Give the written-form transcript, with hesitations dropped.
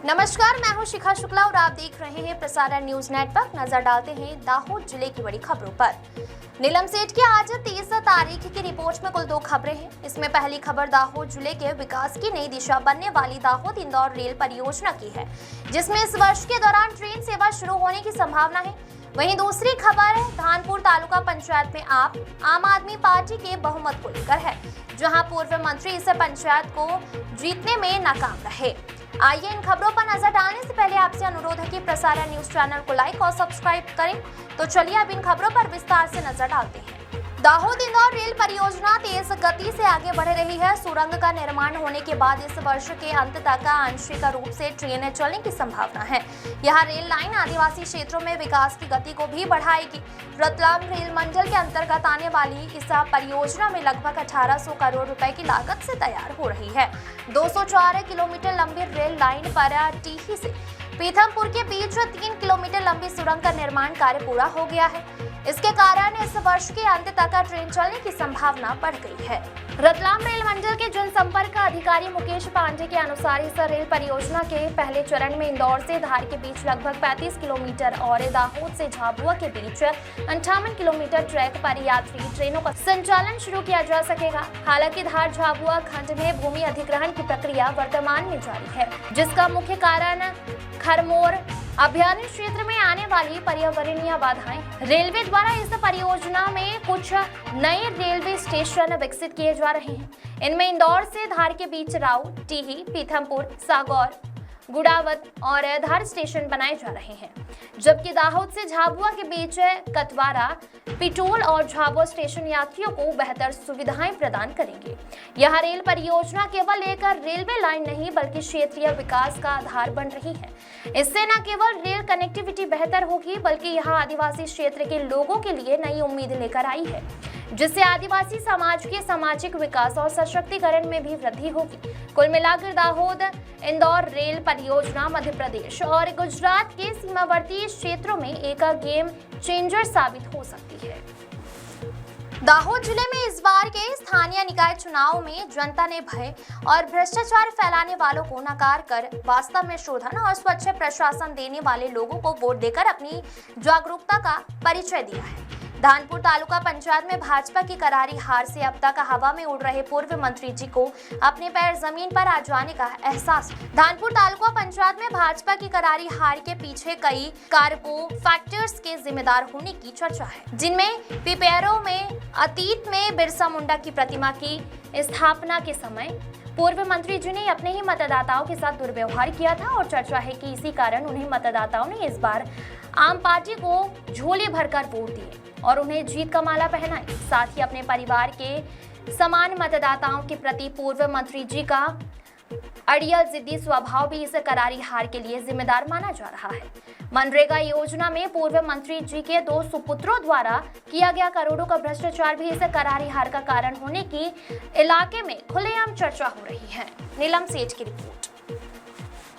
नमस्कार, मैं हूं शिखा शुक्ला और आप देख रहे हैं प्रसारण न्यूज नेटवर्क। नजर डालते हैं दाहोद जिले की बड़ी खबरों पर। नीलम सेठ की आज 30 तारीख की रिपोर्ट में कुल 2 खबरें हैं। इसमें पहली खबर दाहोद जिले के विकास की नई दिशा बनने वाली दाहोद इंदौर रेल परियोजना की है, जिसमें इस वर्ष के दौरान ट्रेन सेवा शुरू होने की संभावना है। वहीं दूसरी खबर है धानपुर तालुका पंचायत में आम आदमी पार्टी के बहुमत को लेकर है, जहां पूर्व मंत्री इस पंचायत को जीतने में नाकाम रहे। आइए इन खबरों पर नजर डालने से पहले आपसे अनुरोध है कि प्रसारण न्यूज चैनल को लाइक और सब्सक्राइब करें। तो चलिए अब इन खबरों पर विस्तार से नजर डालते हैं। दाहोद इंदौर रेल परियोजना तेज गति से आगे बढ़ रही है। सुरंग का निर्माण होने के बाद इस वर्ष के अंत तक आंशिक रूप से ट्रेनें चलने की संभावना है। यह रेल लाइन आदिवासी क्षेत्रों में विकास की गति को भी बढ़ाएगी। रतलाम रेल मंडल के अंतर्गत आने वाली इस परियोजना में लगभग 1800 करोड़ रुपए की लागत से तैयार हो रही है। 204 किलोमीटर लंबी रेल लाइन पर टीही से पीथमपुर के बीच 3 किलोमीटर लंबी सुरंग का निर्माण कार्य पूरा हो गया है। इसके कारण इस वर्ष के अंत तक ट्रेन चलने की संभावना बढ़ गई है। रतलाम रेल मंडल के जनसंपर्क अधिकारी मुकेश पांडे के अनुसार इस रेल परियोजना के पहले चरण में इंदौर से धार के बीच लगभग 35 किलोमीटर और दाहोद से झाबुआ के बीच 58 किलोमीटर ट्रैक पर यात्री ट्रेनों का संचालन शुरू किया जा सकेगा। हालांकि धार झाबुआ खंड में भूमि अधिग्रहण की प्रक्रिया वर्तमान में जारी है, जिसका मुख्य कारण खरमोर अभयारण्य क्षेत्र में आने वाली पर्यावरणीय बाधाएं। रेलवे द्वारा इस परियोजना में कुछ नए रेलवे स्टेशन विकसित किए जा रहे हैं। इनमें इंदौर से धार के बीच राऊ, टीही, पीथमपुर, सागौर, गुड़ावत और धार स्टेशन बनाए जा रहे हैं, जबकि दाहोद से झाबुआ के बीच कतवारा, पिटोल और झाबुआ स्टेशन यात्रियों को बेहतर सुविधाएं प्रदान करेंगे। यह रेल परियोजना केवल एक रेलवे लाइन नहीं बल्कि क्षेत्रीय विकास का आधार बन रही है। इससे न केवल रेल कनेक्टिविटी बेहतर होगी बल्कि यह आदिवासी क्षेत्र के लोगों के लिए नई उम्मीद लेकर आई है, जिससे आदिवासी समाज के सामाजिक विकास और सशक्तिकरण में भी वृद्धि होगी। कुल मिलाकर दाहोद इंदौर रेल परियोजना मध्य प्रदेश और गुजरात के सीमावर्ती क्षेत्रों में एक गेम चेंजर साबित हो सकती है। दाहोद जिले में इस बार के स्थानीय निकाय चुनाव में जनता ने भय और भ्रष्टाचार फैलाने वालों को नकार कर वास्तव में शोधन और स्वच्छ प्रशासन देने वाले लोगों को वोट देकर अपनी जागरूकता का परिचय दिया है। धानपुर तालुका पंचायत में भाजपा की करारी हार से अब तक हवा में उड़ रहे पूर्व मंत्री जी को अपने पैर जमीन पर आ जाने का एहसास। धानपुर तालुका पंचायत में भाजपा की करारी हार के पीछे कई कारकों फैक्टर्स के जिम्मेदार होने की चर्चा है, जिनमें पिपेरो में अतीत में बिरसा मुंडा की प्रतिमा की स्थापना के समय पूर्व मंत्री जी ने अपने ही मतदाताओं के साथ दुर्व्यवहार किया था और चर्चा है कि इसी कारण उन्हें मतदाताओं ने इस बार आम पार्टी को झोले भरकर वोट दिए और उन्हें जीत का माला पहनाई। साथ ही अपने परिवार के समान मतदाताओं के प्रति पूर्व मंत्री जी का अड़ियल जिद्दी स्वभाव भी इस करारी हार के लिए जिम्मेदार माना जा रहा है। मनरेगा योजना में पूर्व मंत्री जी के 2 सुपुत्रों द्वारा किया गया करोड़ों का भ्रष्टाचार भी इस करारी हार का कारण होने की इलाके में खुलेआम चर्चा हो रही है। नीलम सेठ की रिपोर्ट।